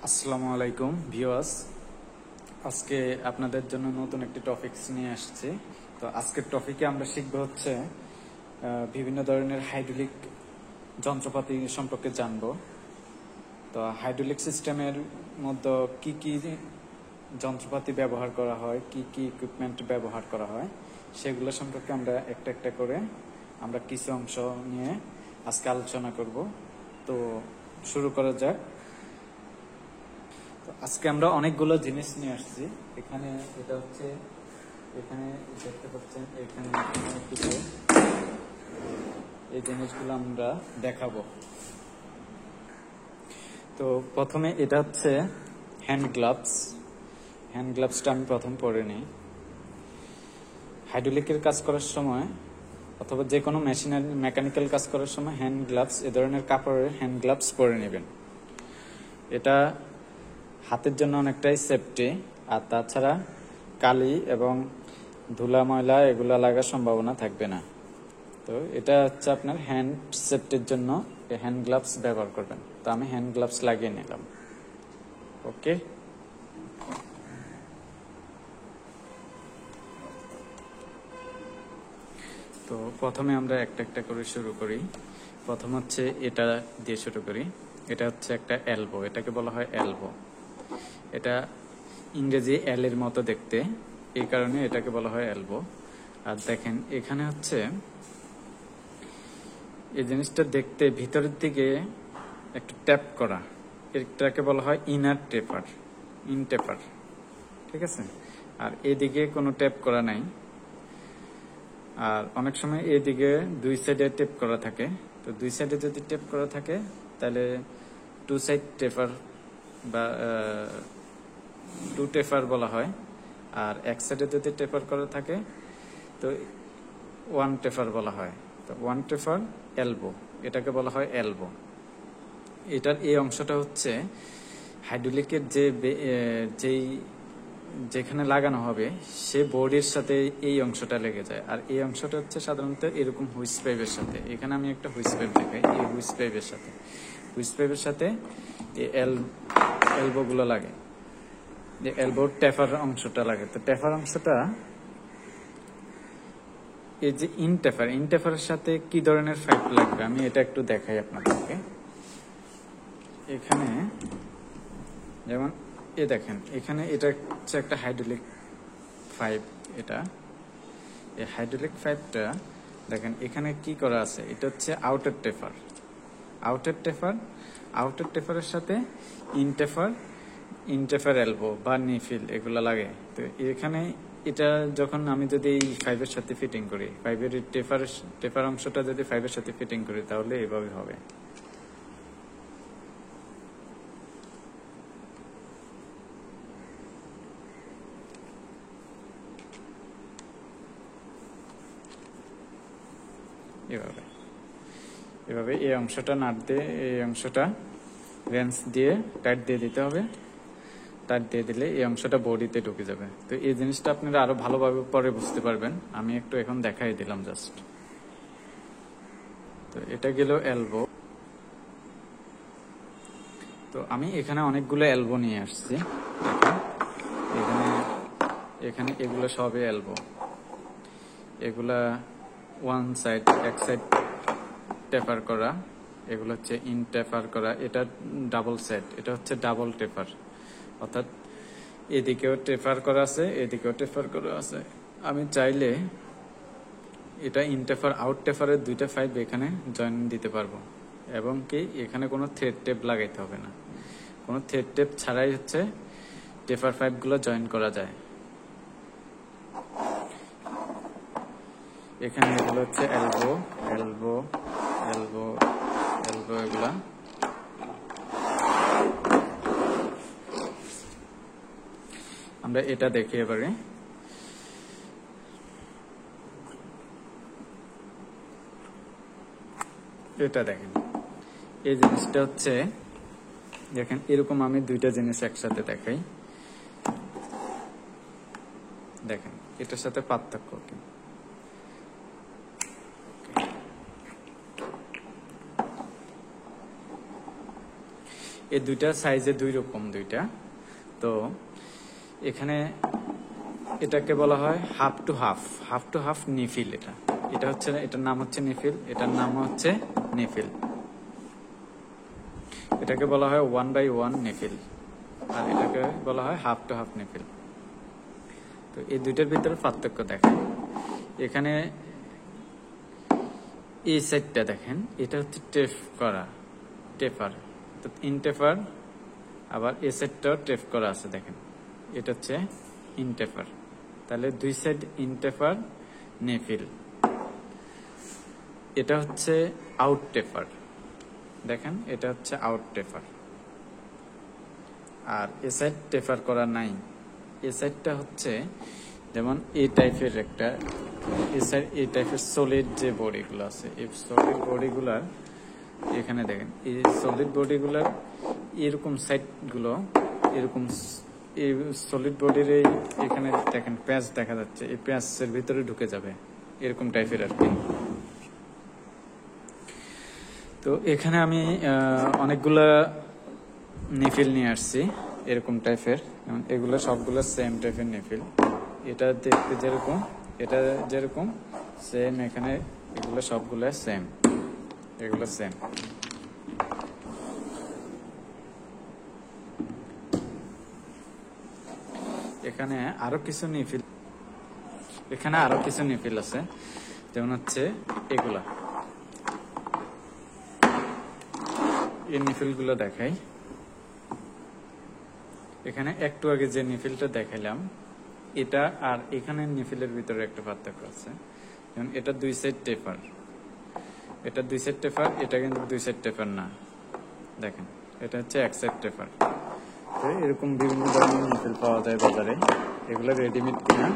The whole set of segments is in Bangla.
আসসালামু আলাইকুম ভিউয়ার্স। আজকে আপনাদের জন্য নতুন একটি টপিকস নিয়ে আসছি। তো আজকের টপিকে আমরা শিখব হচ্ছে বিভিন্ন ধরনের হাইড্রোলিক যন্ত্রপাতি সম্পর্কে জানব। তো হাইড্রোলিক সিস্টেমের মধ্যে কি কি যন্ত্রপাতি ব্যবহার করা হয়, কি কি ইকুইপমেন্ট ব্যবহার করা হয়, সেগুলো সম্পর্কে আমরা একটা একটা করে আমরা কিছু অংশ নিয়ে আজকে আলোচনা করব। তো শুরু করা যাক। তো আজকে আমরা অনেকগুলো জিনিস নিয়ে আসছি। এখানে এটা হচ্ছে, এখানে দেখতে পাচ্ছেন, এখানে কিছু এই জিনিসগুলো আমরা দেখাবো। তো প্রথমে এটা হচ্ছে হ্যান্ড গ্লাভস। হ্যান্ড গ্লাভসটা আমি প্রথম পরে নিই। হাইড্রোলিকের কাজ করার সময় অথবা যে কোনো মেশিনারি মেকানিক্যাল কাজ করার সময় হ্যান্ড গ্লাভস, এ ধরনের কাপড়ের হ্যান্ড গ্লাভস পরে নেবেন। এটা হাতের জন্য অনেকটাই সেফটি, আর তাছাড়া কালি এবং ধুলা ময়লা এগুলো লাগার সম্ভাবনা থাকবে না। তো এটা হচ্ছে আপনার হ্যান্ড সেফটির জন্য হ্যান্ড গ্লাভস ব্যবহার করবেন। তো আমি হ্যান্ড গ্লাভস লাগিয়ে নিলাম। ওকে, তো প্রথমে আমরা একটা একটা করে শুরু করি। প্রথম হচ্ছে এটা দিয়ে শুরু করি। এটা হচ্ছে একটা এলবো, এটাকে বলা হয় এলবো। এটা ইংরেজি এল এর মতো দেখতে, এই কারণে এটাকে বলা হয় এলবো। আর দেখেন এখানে হচ্ছে এই জিনিসটা দেখতে ভিতরের দিকে একটু ট্যাপ করা, এটাকে বলা হয় ইনার টেপার, ইন টেপার। ঠিক আছে, আর এদিকে কোনো ট্যাপ করা নাই। আর অনেক সময় এদিকে দুই সাইডে টেপ করা থাকে। তো দুই সাইডে যদি টেপ করা থাকে তাহলে টু সাইড টেপার বা টু টেপার বলা হয়। আর এক সাইডে যদি টেপার করা থাকে তো ওয়ান টেপার বলা হয়। তো ওয়ান টেপার এলবো, এটাকে বলা হয় এলবো। এটার এই অংশটা হচ্ছে হাইড্রোলিকের যেখানে লাগানো হবে সে বোর্ডের সাথে এই অংশটা লেগে যায়। আর এই অংশটা হচ্ছে সাধারণত এরকম হুইস পাইপের সাথে, এখানে আমি একটা হুইস পাইপ দেখাই, এই হুইস পাইপের সাথে এই এলবো গুলো লাগে, যে এলবোর টেপার অংশটা লাগে। তো টেপার অংশটা এই যে ইন টেপারের সাথে কি ধরনের পাইপ লাগবে আমি এটা একটু দেখাই আপনাদেরকে। এখানে যেমন এ দেখেন, এখানে এটা হচ্ছে একটা হাইড্রোলিক পাইপ। এটা এই হাইড্রোলিক পাইপটা দেখেন এখানে কি করা আছে, এটা হচ্ছে আউটার টেপারের সাথে ইনটেফার এলবো বা নিফিল এগুলো লাগে। তো এখানে এটা যখন আমি যদি এই পাইপের সাথে ফিটিং করি, পাইপের টেপার অংশটা যদি পাইপের সাথে ফিটিং করি তাহলে এভাবে হবে। এভাবে এই অংশটা নাট দিয়ে, এই অংশটা রেঞ্চ দিয়ে টাইট দিয়ে দিতে হবে। টাইট দিয়ে দিলে এই অংশটা বডিতে ঢুকে যাবে। তো এই জিনিসটা আপনারা আরো ভালোভাবে পরে বুঝতে পারবেন, আমি একটু এখন দেখাই দিলাম জাস্ট। তো এটা গেল এলবো। তো আমি এখানে অনেকগুলো এলবো নিয়ে আসছি। এখানে এগুলো সবই এলবো। এগুলা ওয়ান সাইড, এক সাইড টেপার করা, এগুলো হচ্ছে ইন টেপার করা। এটা ডাবল সেট, এটা হচ্ছে ডাবল টেপার, অর্থাৎ এদিকেও টেপার করা আছে, এদিকেও টেপার করা আছে। আমি চাইলে এটা ইন টেপার আউট টেপারের দুইটা পাইপ এখানে জয়েন দিতে পারবো, এবং কি এখানে কোনো থ্রেড টেপ লাগাইতে হবে না। কোনো থ্রেড টেপ ছাড়াই হচ্ছে টেপার পাইপগুলো জয়েন করা যায়। এখানে এগুলো হচ্ছে এলবো এলবো এলবো এলবো এগুলা। আমরা এটা দেখি এবারে। এটা দেখেন, এই জিনিসটা হচ্ছে দেখেন এরকম, আমি দুইটা জিনিস একসাথে দেখাই। দেখেন এটার সাথে পার্থক্য কি। এই দুইটা সাইজে দুই রকম দুইটা। তো এখানে এটাকে বলা হয় হাফ টু হাফ নিফিল। এটা হচ্ছে, এটার নাম হচ্ছে নিফিল, এটার নাম হচ্ছে নিফিল। এটাকে বলা হয় 1/1 নিফিল, আর এটাকে বলা হয় হাফ টু হাফ নিফিল। তো এই দুইটার ভিতরে পার্থক্য দেখেন। এখানে এই সাইডটা দেখেন, এটা হচ্ছে টেপার, তো ইনটেপার। আবার এই সাইডটাও টেপ করা আছে দেখেন, এটা হচ্ছে ইনটেপার। তাহলে দুই সাইড ইনটেপার নিফিল। এটা হচ্ছে আউট টেপার, দেখেন এটা হচ্ছে আউট টেপার। আর এ সাইড টেপার করা নাই। এ সাইডটা হচ্ছে যেমন এই টাইপের একটা, এই টাইপের সলিড যে বডিগুলো আছে, এই সলিড বডিগুলার এখানে দেখেন, এই সলিড বডিগুলার এরকম সাইডগুলো এরকম, এই সলিড বডির এখানে দেখেন প্যাচ দেখা যাচ্ছে, এই প্যাচের ভিতরে ঢুকে যাবে এরকম টাইপের আর কি। তো এখানে আমি অনেকগুলা নিফিল নিয়ে আসছি এরকম টাইপের, এগুলো সবগুলো সেম টাইপের নিফিল। এটা দেখতে যেরকম, এটা যেরকম সেম, এখানে এগুলো সবগুলো সেম, এগুলো সেম। এখানে আরো কিছু নিফিল আছে, যেমন হচ্ছে এগুলা, এই নিফিল গুলো দেখাই। এখানে একটু আগে যে নিফিলটা দেখাইলাম, এটা আর এখানে নিফিলের ভিতরে একটা পার্থক্য আছে। যেমন এটা দুই সাইড টেপার, এটা দুই সাইড টেপার, এটা কিন্তু দুই সাইড টেপার না, দেখেন এটা হচ্ছে এক সাইড টেপার। তো এরকম বিভিন্ন ধরনের নিফিল পাওয়া যায় বাজারে, এগুলো রেডিমেড কিনা।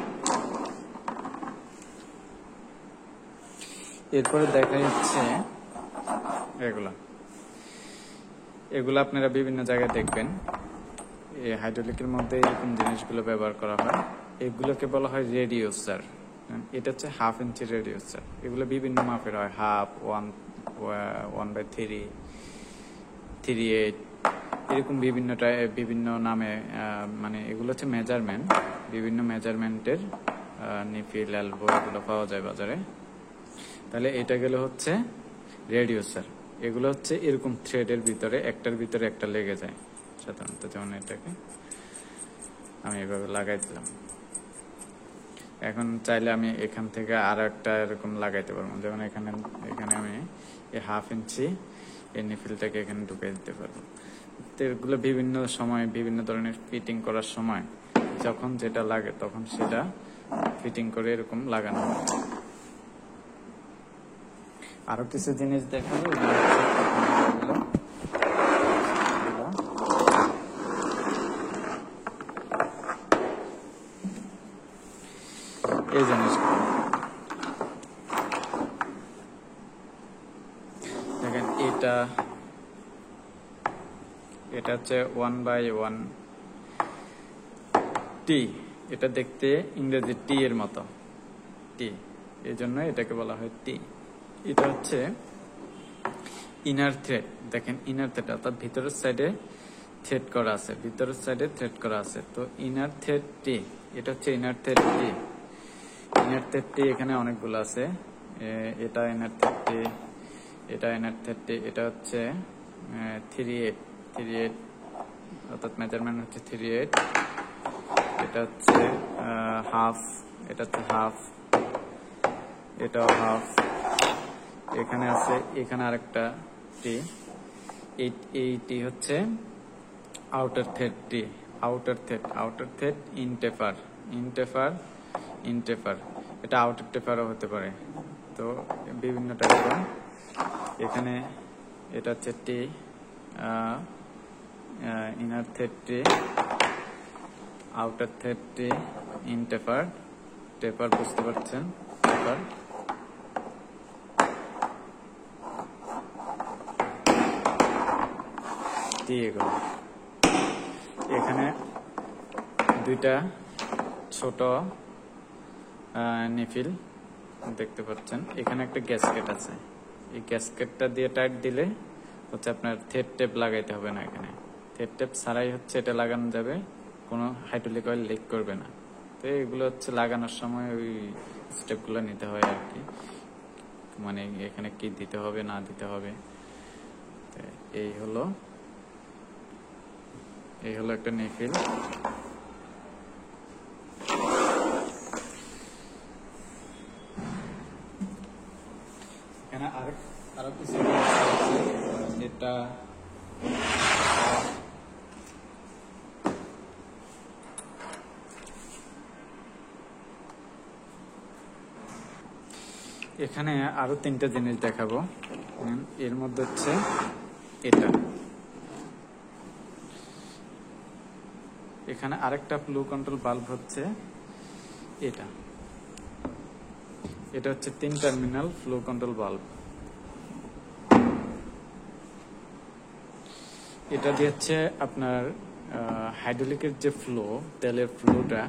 এরপরে দেখা যাচ্ছে এগুলো আপনারা বিভিন্ন জায়গায় দেখবেন, এই হাইড্রোলিকের মধ্যে এরকম জিনিসগুলো ব্যবহার করা হয়। এগুলোকে বলা হয় রেডিউসার। এটা হচ্ছে 1/2 ইঞ্চি রেডিউসার। এগুলো বিভিন্ন মাপের হয়, 1/2, 1/3, 3/8, এরকম বিভিন্ন নামে, মানে এগুলো হচ্ছে মেজারমেন্ট, বিভিন্ন মেজারমেন্টের নিফিল, এলবো এগুলো পাওয়া যায় বাজারে। তাহলে এটা গেল হচ্ছে রেডিউসার। এগুলো হচ্ছে এরকম থ্রেডের ভিতরে, একটার ভিতরে একটা লেগে যায় সাধারণত। যেমন এটাকে আমি এভাবে লাগাই দিলাম, এখন চাইলে আমি এখান থেকে আর একটা এরকম লাগাইতে পারবো। যেমন এখানে আমি এই 1/2 ইঞ্চি এই নিফিলটাকে এখানে ঢুকিয়ে দিতে পারবো। তো এগুলো বিভিন্ন সময় বিভিন্ন ধরনের ফিটিং করার সময় যখন যেটা লাগে তখন সেটা ফিটিং করে এরকম লাগানো হয়। আরো কিছু জিনিস দেখাবো, এই জিনিসগুলো দেখেন। এটা হচ্ছে 1/1 টি। এটা দেখতে ইংরেজি টি এর মতো, টি, এই জন্য এটাকে বলা হয় টি। এটা হচ্ছে ইনার থ্রেড, দেখেন ইনার থ্রেড, অর্থাৎ ভিতরের সাইডে থ্রেড করা আছে। তো ইনার থ্রেড টি, এটা হচ্ছে ইনার থ্রেড টি। ইনার থ্রেড টি এখানে অনেকগুলো আছে। এটা ইনার থ্রেড টি, এটা ইনার থ্রেড টি। এটা হচ্ছে 3/8, অর্থাৎ মেজারমেন্ট হচ্ছে 3/8। এটা হচ্ছে হাফ, এটা হচ্ছে হাফ, এটাও হাফ। এখানে আছে, এখানে আরেকটা টি। এই টি হচ্ছে আউটার থ্রেড টি, আউটার থ্রেড ইনটেপার। এটা আউটার টেপারও হতে পারে। তো বিভিন্ন টাইপের। এখানে এটা হচ্ছে টি, ইনার থ্রেড টি, আউটার থ্রেড টি, ইনটেপার, টেপার বুঝতে পারছেন, টেপার। এখানে দুইটা ছোট নিফিল দেখতে পাচ্ছেন। এখানে একটা গ্যাসকেট আছে, এই গ্যাসকেটটা দিয়ে টাইট দিলে হচ্ছে আপনার থ্রেড টেপ লাগাইতে হবে না এখানে। থ্রেড টেপ ছাড়াই হচ্ছে এটা লাগানো যাবে, কোনো হাইড্রোলিক অয়েল লিক করবে না। তো এগুলো হচ্ছে লাগানোর সময় ওই স্টেপগুলো নিতে হয় আর কি, মানে এখানে কি দিতে হবে না দিতে হবে। এই হলো একটা নেফিল। এখানে আরো কিছু যেটা এখানে আরো 3টা জিনিস দেখাবো। এর মধ্যে হচ্ছে এটা, এখানে আরেকটা ফ্লো কন্ট্রোল বাল্ব হচ্ছে এটা হচ্ছে 3 টার্মিনাল ফ্লো কন্ট্রোল বাল্ব। এটা দিয়ে হচ্ছে আপনার হাইড্রোলিকের যে ফ্লো, তেলের ফ্লোটা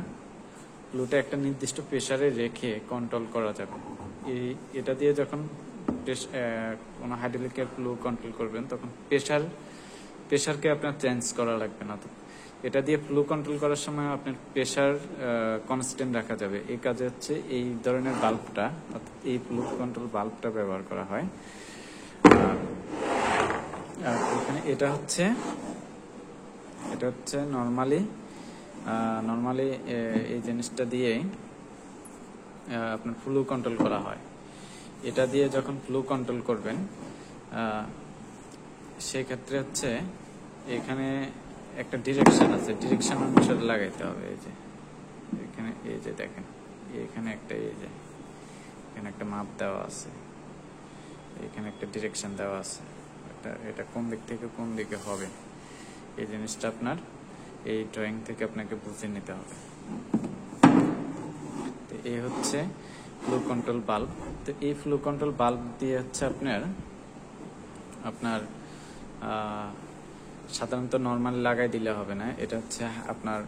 একটা নির্দিষ্ট প্রেসারে রেখে কন্ট্রোল করা যাবে। এটা দিয়ে যখন কোনো হাইড্রোলিকের ফ্লো কন্ট্রোল করবেন তখন প্রেসারকে আপনার চেঞ্জ করা লাগবে না। তো এটা দিয়ে ফ্লো কন্ট্রোল করার সময় আপনার প্রেসার কনস্ট্যান্ট রাখা যাবে। এই কাজে হচ্ছে এই ধরনের বাল্বটা, অর্থাৎ এই ফ্লো কন্ট্রোল বাল্বটা ব্যবহার করা হয়। এখানে এটা হচ্ছে নর্মালি এই জিনিসটা দিয়ে আপনার ফ্লো কন্ট্রোল করা হয়। এটা দিয়ে যখন ফ্লো কন্ট্রোল করবেন সেই ক্ষেত্রে হচ্ছে এখানে একটা ডিরেকশন আছে, ডিরেকশন অনুসারে লাগাইতে হবে। এই যে এখানে এই যে দেখেন, এখানে একটা এখানে একটা মাপ দেওয়া আছে, এখানে একটা ডিরেকশন দেওয়া আছে, এটা কোন দিক থেকে কোন দিকে হবে এই জিনিসটা আপনার এই ড্রয়িং থেকে আপনাকে বুঝে নিতে হবে। তো এই হচ্ছে ফ্লো কন্ট্রোল বাল্ব। তো এই ফ্লো কন্ট্রোল বাল্ব দিয়ে হচ্ছে আপনার সাধারণত নর্মালি লাগাই দিলে হবে না। এটা হচ্ছে আপনার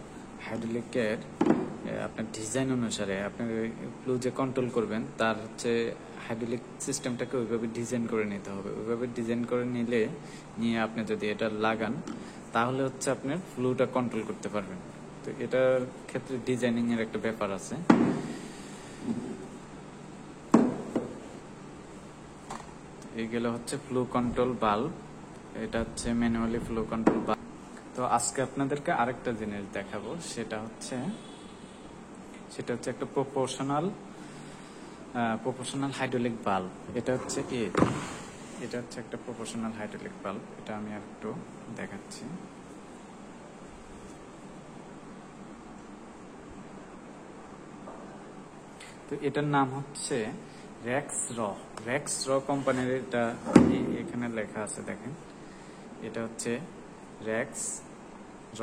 হাইড্রোলিকের আপনার ডিজাইন অনুসারে আপনার ফ্লো যে কন্ট্রোল করবেন তার হচ্ছে হাইড্রোলিক সিস্টেমটাকে ওইভাবে ডিজাইন করে নিতে হবে। ওইভাবে ডিজাইন করে নিয়ে আপনি যদি এটা লাগান তাহলে হচ্ছে আপনার ফ্লোটা কন্ট্রোল করতে পারবেন। তো এটার ক্ষেত্রে ডিজাইনিং এর একটা ব্যাপার আছে। এইগুলো হচ্ছে ফ্লো কন্ট্রোল বাল্ব, এটা হচ্ছে ম্যানুয়ালি ফ্লো কন্ট্রোল বাল্ব। তো আজকে আপনাদেরকে আরেকটা জিনিস দেখাবো, সেটা হচ্ছে একটা প্রপোর্শনাল হাইড্রোলিক বাল্ব। এটা হচ্ছে একটা প্রপোর্শনাল হাইড্রোলিক বাল্ব। এটা আমি একটু দেখাচ্ছি। তো এটার নাম হচ্ছে রেক্স র কোম্পানির। এটা এখানে লেখা আছে দেখেন, এটা হচ্ছে রেক্স র।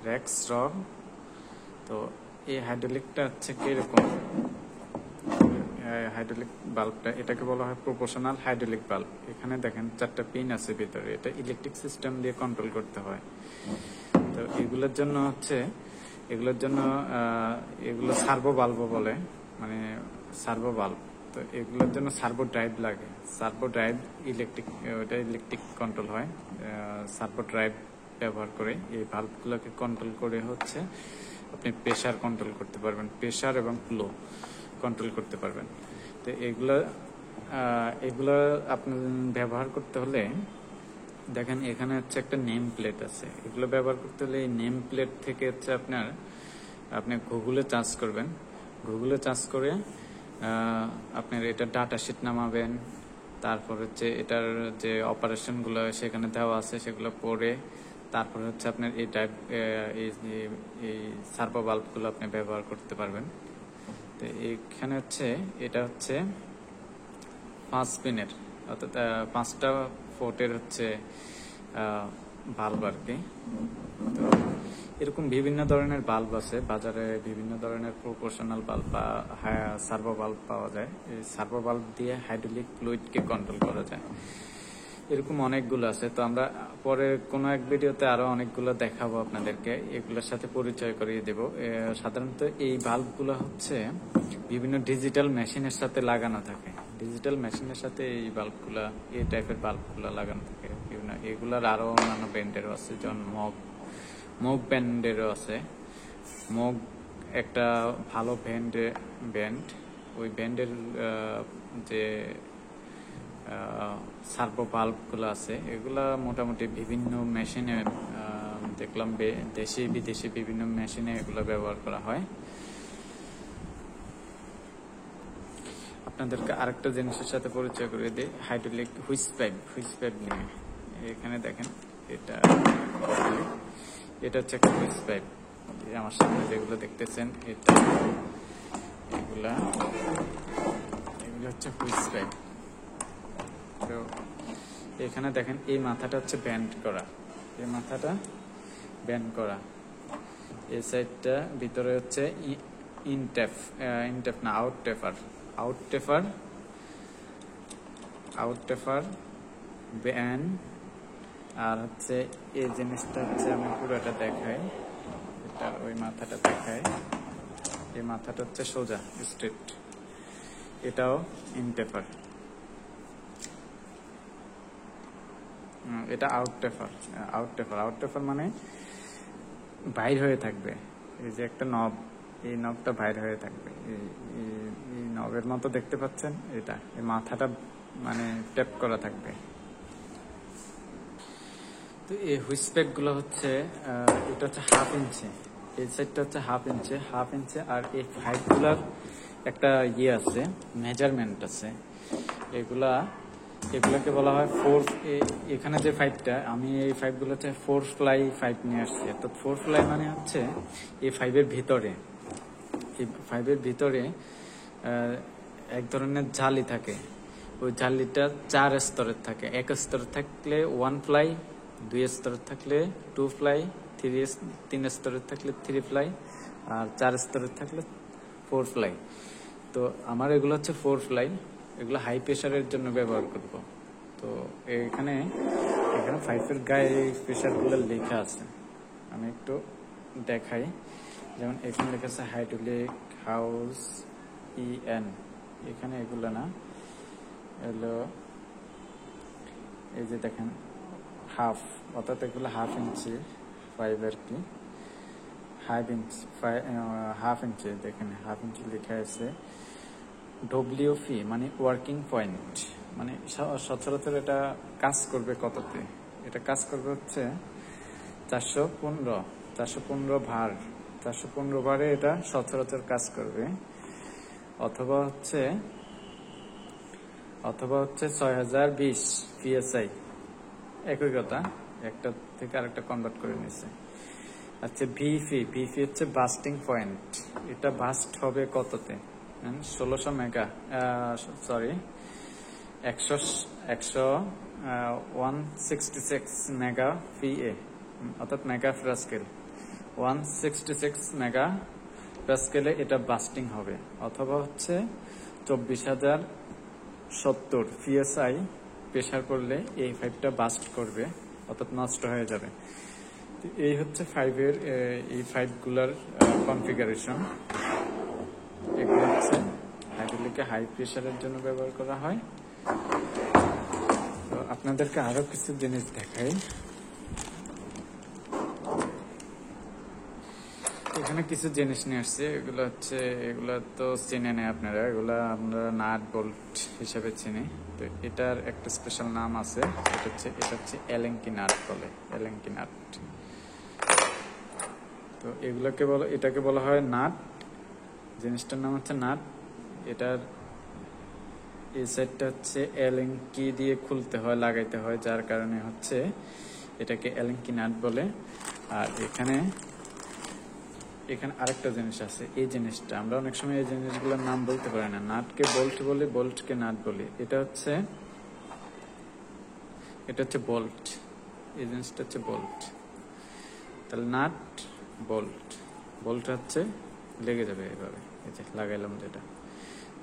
রেক্স র। তো এই হাইড্রোলিকটা হচ্ছে কিরকম, হাইড্রোলিক বাল্বটা এটাকে বলা হয় প্রপোর্শনাল হাইড্রোলিক বাল্ব। এখানে দেখেন 4টা পিন আছে ভিতরে, এটা ইলেকট্রিক সিস্টেম দিয়ে কন্ট্রোল করতে হয়। তো এগুলোর জন্য এগুলো সার্ভো বাল্ব বলে, মানে সার্ভো বাল্ব। তো এগুলোর জন্য সার্ভো ড্রাইভ লাগে। সার্ভো ড্রাইভ ইলেকট্রিক কন্ট্রোল হয়। সার্ভো ড্রাইভ ব্যবহার করে এই বাল্বগুলোকে কন্ট্রোল করে হচ্ছে আপনি প্রেসার কন্ট্রোল করতে পারবেন, প্রেসার এবং ফ্লো কন্ট্রোল করতে পারবেন। তো এগুলো আপনি ব্যবহার করতে হলে দেখেন এখানে হচ্ছে একটা নেম প্লেট আছে। এগুলো ব্যবহার করতে হলে এই নেম প্লেট থেকে হচ্ছে আপনি গুগলে চার্জ করবেন। গুগলে চার্জ করে আপনার এটা ডাটা শিট নামাবেন। তারপর হচ্ছে এটার যে অপারেশনগুলো সেখানে দেওয়া আছে সেগুলো পড়ে তারপর হচ্ছে আপনার এই সার্ভো বাল্বগুলো আপনি ব্যবহার করতে পারবেন। তো এখানে হচ্ছে এটা হচ্ছে 5 পিনের, অর্থাৎ 5টা ফোর্টের হচ্ছে বাল্ব আর কি। তো এরকম বিভিন্ন ধরনের বাল্ব আছে বাজারে, বিভিন্ন ধরনের প্রপোর্শনাল বাল্ব বা সার্ভো বাল্ব পাওয়া যায়। এই সার্ভো বাল্ব দিয়ে হাইড্রোলিক ফ্লুইডকে কন্ট্রোল করা যায়। এরকম অনেকগুলো আছে। তো আমরা পরে কোনো এক ভিডিওতে আরো অনেকগুলো দেখাবো আপনাদেরকে, এগুলোর সাথে পরিচয় করিয়ে দেব। সাধারণত এই বাল্বগুলো হচ্ছে বিভিন্ন ডিজিটাল মেশিনের সাথে লাগানো থাকে। ডিজিটাল মেশিনের সাথে এই বাল্বগুলা, এই টাইপের বাল্বগুলা লাগানো থাকে বিভিন্ন। এগুলার আরো অন্যান্য ব্র্যান্ডেরও আছে, যেমন মগ ব্র্যান্ডেরও আছে। মগ একটা ভালো ব্র্যান্ড। ওই ব্র্যান্ডের যে সার্ভো বাল্বগুলো আছে, এগুলা মোটামুটি বিভিন্ন মেশিনে দেখলাম, দেশি বিদেশি বিভিন্ন মেশিনে এগুলো ব্যবহার করা হয়। আপনাদেরকে আরেকটা জিনিসের সাথে পরিচয় করে দিই, হাইড্রোলিক হুইস পাইপ নিয়ে। এখানে দেখেন, এটা হচ্ছে একটা হুইস পাইপ। আমার সামনে যেগুলো দেখতেছেন, এগুলো হচ্ছে হুইস পাইপ। তো এখানে দেখেন, এই মাথাটা হচ্ছে ব্যান্ড করা, এই সাইডটা ভিতরে হচ্ছে ইনটেফ না আউট টেফার ব্যান্ড। আর হচ্ছে এই জিনিসটা হচ্ছে, আমি পুরোটা দেখাই, এটা ওই মাথাটা দেখাই। এই মাথাটা হচ্ছে সোজা স্ট্রেট, এটাও ইনটেফার। এটা আউট টেফার মানে বাইর হয়ে থাকবে। এই যে একটা নব, এই নবটা বাইর হয়ে থাকবে, এই নবের মতো দেখতে পাচ্ছেন, এটা এই মাথাটা মানে ট্যাপ করা থাকবে। তো এই হুইস পাইপ গুলো হচ্ছে, এটা হচ্ছে 1/2 ইঞ্চি, এই সাইডটা হচ্ছে 1/2 ইঞ্চি। আর এই পাইপ গুলার একটা আছে, মেজারমেন্ট আছে। এগুলাকে বলা হয় এখানে যে পাইপটা, আমি এই পাইপগুলো হচ্ছে 4 ফ্লাই পাইপ নিয়ে আসছি। তো 4 ফ্লাই মানে হচ্ছে এই পাইপের ভিতরে এক ধরনের জালি থাকে। ওই জালিটা 4 স্তরের থাকে। 1 স্তর থাকলে 1 ফ্লাই, 2 স্তরের থাকলে 2 ফ্লাই, 3 স্তরের থাকলে 3 ফ্লাই, আর 4 স্তরের থাকলে 4 ফ্লাই। তো আমার এগুলো হচ্ছে 4 ফ্লাই, এগুলো হাই প্রেশারের জন্য ব্যবহার করব। তো এখানে পাইপের গায়ে প্রেশার গুলো লেখা আছে, আমি একটু দেখাই। যেমন এখানে লেখা আছে হাইড্রোলিক হাউস EN। এখানে এগুলো না, এগুলো এই যে দেখেন হাফ, অর্থাৎ এগুলো 1/2 ইঞ্চি পাইপ আর কি। 1/2 ইঞ্চি দেখেন, 1/2 ইঞ্চি লেখা আছে। WP মানে ওয়ার্কিং পয়েন্ট, মানে সচরাচর এটা কাজ করবে কততে? এটা কাজ করবে হচ্ছে 415 ভার। 415 ভারে এটা সচরাচর কাজ করবে। অথবা হচ্ছে 6020 PSI। একই কথা, একটা থেকে আরেকটা কনভার্ট করে নিছে। আচ্ছা, ভিপি হচ্ছে বাস্টিং পয়েন্ট। এটা বাস্ট হবে কততে? 1,166 মেগা PA, অর্থাৎ মেগা প্যাসকেল। 166 মেগা প্যাসকেলে এটা বাস্টিং হবে। অথবা হচ্ছে 24,070 PSI প্রেসার করলে এই পাইপটা বাস্ট করবে, অর্থাৎ নষ্ট হয়ে যাবে। এই হচ্ছে এই পাইপগুলোর কনফিগারেশন। এগুলো হচ্ছে হাইড্রোলিকে হাই প্রেসারের জন্য ব্যবহার করা হয়। তো আপনাদেরকে আরো কিছু জিনিস দেখাই। এখানে কিছু জিনিস নিয়ে আসছে, এগুলো তো চিনে নেই আপনারা, এগুলা আমরা নাট বোল্ট হিসেবে চিনি। তো এটার একটা স্পেশাল নাম আছে, এটা হচ্ছে এলেঙ্কি নাট বলে, এলেঙ্কি নাট। তো এটাকে বলা হয় নাট, জিনিসটার নাম হচ্ছে নাট। এটার এই সাইডটা হচ্ছে এলেঙ্কি দিয়ে খুলতে হয়, লাগাইতে হয়, যার কারণে হচ্ছে এটাকে এলেঙ্কি নাট বলে। আর এখানে আরেকটা জিনিস আছে, এই জিনিসটা আমরা অনেক সময় এই জিনিসগুলোর নাম বলতে পারি না। নাটকে বোল্ট বলি, বোল্টকে নাট বলি। এটা হচ্ছে বোল্ট, এই জিনিসটা হচ্ছে বোল্ট। তাহলে নাট বোল্ট হচ্ছে লেগে যাবে এইভাবে, এই যে লাগাইলাম যেটা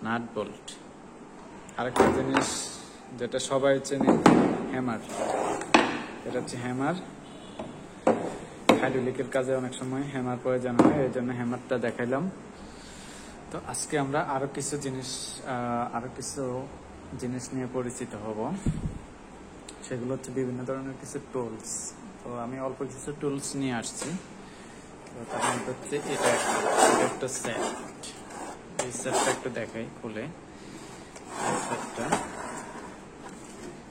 নাট বোল্ট। আরেকটা জিনিস যেটা সবাই চেনে, হ্যামার। এটা হচ্ছে হ্যামার। হাইড্রোলিকের কাজে অনেক সময় হ্যামার প্রয়োজন হয়, এই জন্য হ্যামারটা দেখাইলাম। তো আজকে আমরা আরো কিছু জিনিস নিয়ে পরিচিত হব। সেগুলো হচ্ছে বিভিন্ন ধরনের কিছু টুলস। তো আমি অল্প কিছু টুলস নিয়ে আসছি। তো তার মধ্যে হচ্ছে এটা একটা সেট। এই সেটটা একটু দেখাই খুলে। এই সেটটা,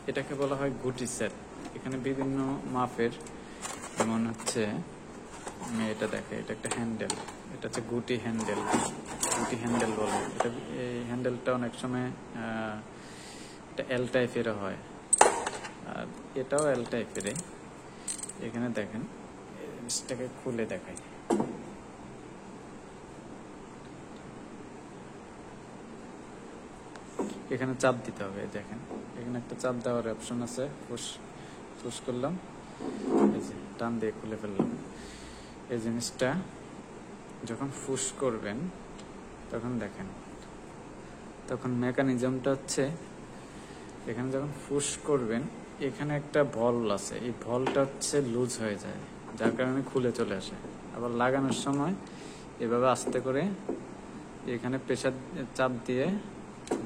এটাকে বলা হয় গুটি সেট। এখানে বিভিন্ন মাপের, যেমন হচ্ছে আমি এটা দেখাই, এটা একটা হ্যান্ডেল। এটা হচ্ছে গুটি হ্যান্ডেল বলে। এই হ্যান্ডেলটা অনেক সময় এটা এল টাইপের হয়, আর এটাও এল টাইপের। এখানে দেখেন, এটাকে খুলে দেখাই। এখানে চাপ দিতে হবে, দেখেন এখানে একটা চাপ দেওয়ার অপশন আছে। পুশ করলাম, এই যে টান দিয়ে খুলে ফেললাম। এই জিনিসটা যখন পুশ করবেন তখন দেখেন, তখন মেকানিজমটা হচ্ছে, এখানে যখন পুশ করবেন এখানে একটা বল আছে, এই বলটা হচ্ছে লুজ হয়ে যায়, যার কারণে খুলে চলে আসে। আবার লাগানোর সময় এভাবে আস্তে করে এখানে প্রেসার চাপ দিয়ে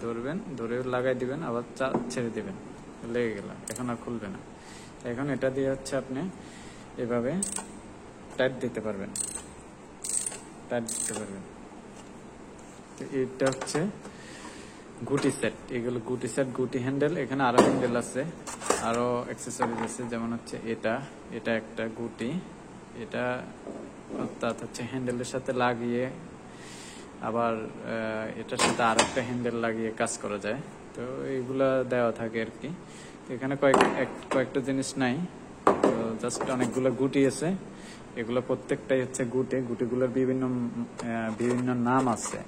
ধরবেন, ধরে লাগাই দিবেন, আবার চাপ ছেড়ে দিবেন, লেগে গেল, এখন আর খুলবে না। এখন এটা দিয়ে হচ্ছে আপনি এভাবে টাইট দিতে পারবেন। তো এটা হচ্ছে গুটি সেট। এগুলো গুটি সেট, গুটি হ্যান্ডেল। এখানে আরো হ্যান্ডেল আছে, আরো অ্যাক্সেসরিজ আছে, যেমন হচ্ছে এটা একটা গুটি। এটা অর্থাৎ হচ্ছে হ্যান্ডেলের সাথে লাগিয়ে আবার এটার সাথে আর একটা হ্যান্ডেল লাগিয়ে কাজ করা যায়। তো এইগুলা দেওয়া থাকে আর কি। এখানে কয়েকটা জিনিস নাই, তো জাস্ট অনেকগুলো গুটি আছে। এগুলো প্রত্যেকটাই হচ্ছে গুটিগুলোর বিভিন্ন নাম আছে।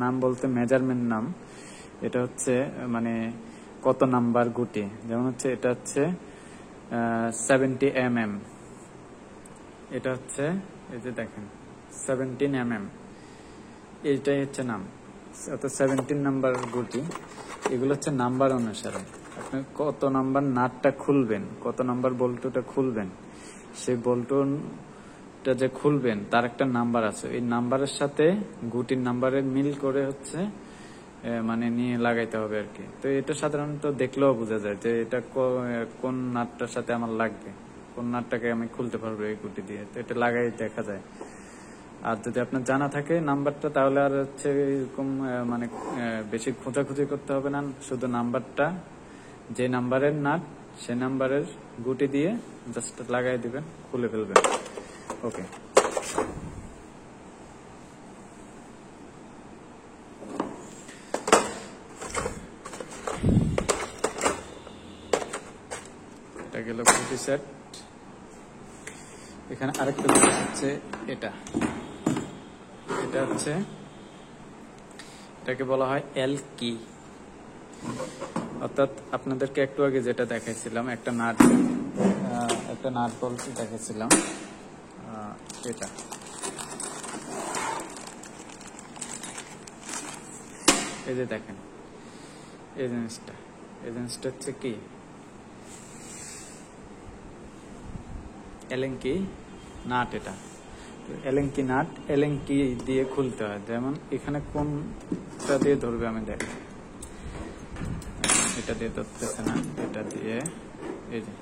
নাম বলতে মেজারমেন্ট নাম। এটা হচ্ছে মানে কত নাম্বার গুটি, যেমন হচ্ছে এটা হচ্ছে 70 mm। এটা হচ্ছে এই যে দেখেন 17 mm, এইটাই হচ্ছে নাম, অর্থাৎ 17 নাম্বার গুটি। এগুলো হচ্ছে নাম্বার অনুসারে আপনি কত নাম্বার নাটটা খুলবেন, কত নাম্বার বল্টুটা খুলবেন, সেই বল্টুটা যে খুলবেন তার একটা নাম্বার আছে। এই নাম্বারের সাথে গুটির নাম্বারের মিল করে হচ্ছে মানে নিয়ে লাগাইতে হবে আর কি। তো এটা সাধারণত দেখলেও বোঝা যায় যে এটা কোন নাটটার সাথে আমার লাগবে, কোন নাটটাকে আমি খুলতে পারবো এই গুটি দিয়ে। তো এটা লাগাই দেখা যায়। আর যদি আপনার জানা থাকে নাম্বারটা, তাহলে আর হচ্ছে এরকম মানে বেশি খোঁজাখুঁজি করতে হবে না। শুধু নাম্বারটা, যে নাম্বারের নাট সে নাম্বারের গুটি দিয়ে জাস্ট লাগাই দিবেন, খুলে ফেলবেন। ওকে, এটা গেল গুটি সেট। এখানে আরেকটা জিনিস হচ্ছে এটা হচ্ছে, এটাকে বলা হয় এল কি। অর্থাৎ আপনাদেরকে একটু আগে যেটা দেখাইছিলাম, একটা নাট বল্টু দেখাইছিলাম, এটা এই যে দেখেন, এই জিনিসটা হচ্ছে কি এলেঙ্কি নাট। এটা এলেঙ্কি নাট, এলেঙ্কি দিয়ে খুলতে হয়। যেমন এখানে কোনটা দিয়ে ধরবে আমি দেখ, এটা দিয়ে ধরতেছে না, এটা দিয়ে, এই যে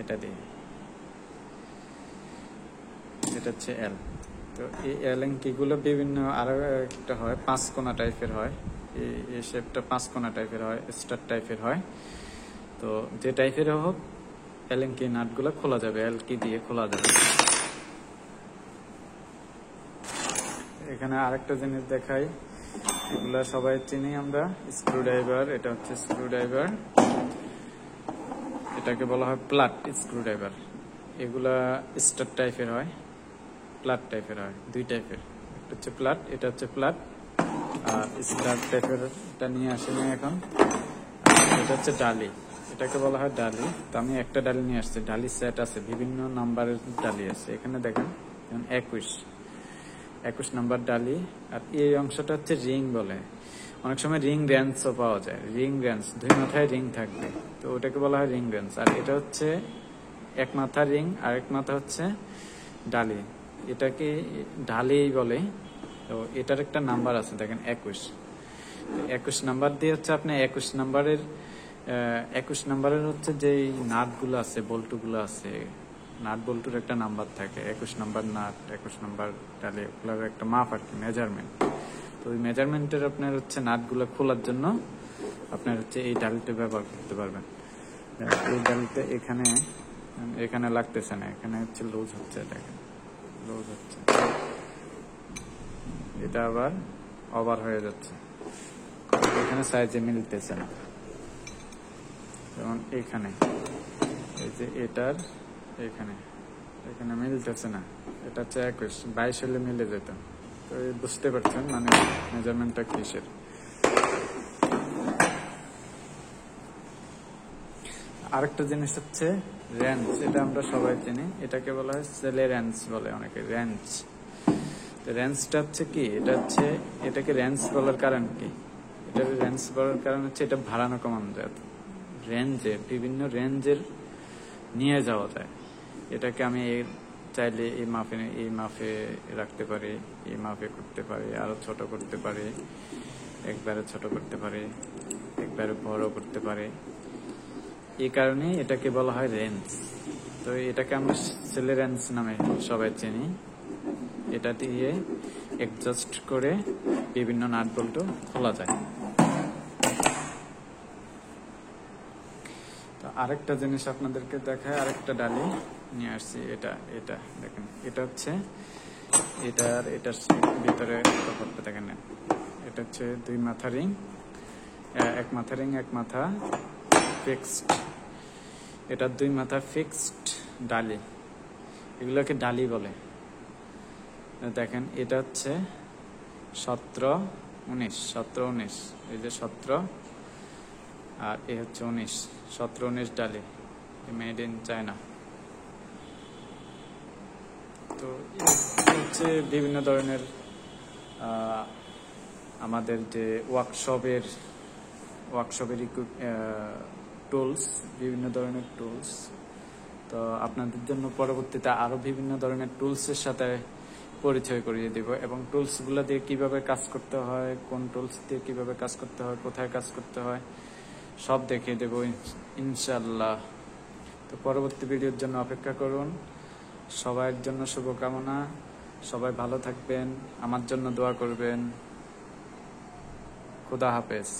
এটা দিয়ে, এটা হচ্ছে এল। তো এই এলেঙ্কি গুলো বিভিন্ন, আরো একটা হয় 5 কোনা টাইপের হয়, এই শেপটা 5 কোনা টাইপের হয়, স্টার টাইপের হয়। তো যে টাইপের হোক, এলেঙ্কি নাট গুলো খোলা যাবে, এলকি দিয়ে খোলা যাবে। এখানে আরেকটা জিনিস দেখাই, এগুলা সবাই চিনি আমরা, স্ক্রু ড্রাইভার। এটা হচ্ছে স্ক্রু ড্রাইভার, এটাকে বলা হয় প্লাট স্ক্রু ড্রাইভার। এগুলা স্টার টাইপের হয়, প্লাট টাইপের হয়, দুই টাইপের। একটা হচ্ছে প্লাট, এটা হচ্ছে প্লাট। আর স্টার টাইপের এটা নিয়ে আসেনি এখন। এটা হচ্ছে ডালি, এটাকে বলা হয় ডালি। তো আমি একটা ডালি নিয়ে আসছি, ডালি সেট আছে, বিভিন্ন নাম্বারের ডালি আছে। এখানে দেখেন 21 নাম্বার ডালি। আর এই অংশটা হচ্ছে রিং বলে, অনেক সময় রিং রেঞ্চও পাওয়া যায়, রিং রেঞ্চ 2 মাথায় রিং থাকবে, তো ওটাকে বলা হয় রিং রেঞ্চ। আর এটা হচ্ছে 1 মাথা রিং আর 1 মাথা হচ্ছে ডালি, এটাকে ঢালি বলে। তো এটার একটা নাম্বার আছে দেখেন 21, 21 নাম্বার দিয়ে হচ্ছে আপনি 21 নাম্বারের হচ্ছে যে নাটগুলো আছে, বল্টুগুলো আছে, নাট বল্টুর একটা নাম্বার থাকে, 21 নাম্বার নাট, 21 নাম্বার ডালি, ওগুলোর একটা মাপ আর কি, মেজারমেন্ট। তো ওই মেজারমেন্টের আপনার হচ্ছে নাটগুলো খোলার জন্য আপনার হচ্ছে এই ডালিটা ব্যবহার করতে পারবেন। এই ডালিটা এখানে লাগতেছে না, এখানে হচ্ছে লুজ হচ্ছে, দেখেন লুজ হচ্ছে, এটা আবার ওভার হয়ে যাচ্ছে, এখানে সাইজে মিলতেছে না। যেমন এখানে এই যে এটার এখানে মিলতেছে না, এটা হচ্ছে 21, 22 হলে মিলে যেত। তো বুঝতে পারছেন মানে মেজারমেন্টটা কিসের। আরেকটা জিনিস হচ্ছে রেঞ্জ, এটা আমরা সবাই চিনি, এটাকে বলা হয় সেলে রেঞ্জ বলে অনেকে, রেঞ্জ। রেঞ্জটা হচ্ছে কি, এটাকে রেঞ্জ বলার কারণ কি, এটাকে রেঞ্জ বলার কারণ হচ্ছে এটা ভাড়ানো কমানো যায়, বিভিন্ন রেঞ্জের নিয়ে যাওয়া যায়। এটাকে আমি চাইলে এই মাপে রাখতে পারি, এই মাপে করতে পারি, আরো ছোট করতে পারি, একবারে ছোট করতে পারি, একবারে বড় করতে পারি, এই কারণে এটাকে বলা হয় রেঞ্জ। তো এটাকে আমরা সেলে রেঞ্জ নামে সবাই চিনি। এটা দিয়ে অ্যাডজাস্ট করে বিভিন্ন নাট বল্টু খোলা যায়। তো আরেকটা জিনিস আপনাদেরকে দেখায়, আরেকটা ডালি নিয়ে আসছি, এটা দেখেন, এটা হচ্ছে এটার ভিতরে তফাৎটা দেখেন, এটা হচ্ছে 2 মাথা রিং, 1 মাথা রিং, 1 মাথা ফিক্সড, এটা 2 মাথা ফিক্সড ডালি, এগুলোকে ডালি বলে। দেখেন এটা হচ্ছে 17, 19, এই যে 17 আর এ হচ্ছে 19, 17, 19 ডালি, মেড ইন চায়না। তো হচ্ছে বিভিন্ন ধরনের আমাদের যে ওয়ার্কশপের টুলস, বিভিন্ন ধরনের টুলস। তো আপনাদের জন্য পরবর্তীতে আরো বিভিন্ন ধরনের টুলসের সাথে পরিচয় করিয়ে দিব, এবং টুলসগুলো দিয়ে কিভাবে কাজ করতে হয়, কোন টুলস দিয়ে কিভাবে কাজ করতে হয়, কোথায় কাজ করতে হয়, সব দেখিয়ে দেব ইনশাল্লাহ। তো পরবর্তী ভিডিওর জন্য অপেক্ষা করুন। সবার জন্য শুভকামনা, সবাই ভালো থাকবেন, আমার জন্য দোয়া করবেন। খুদা হাফেজ।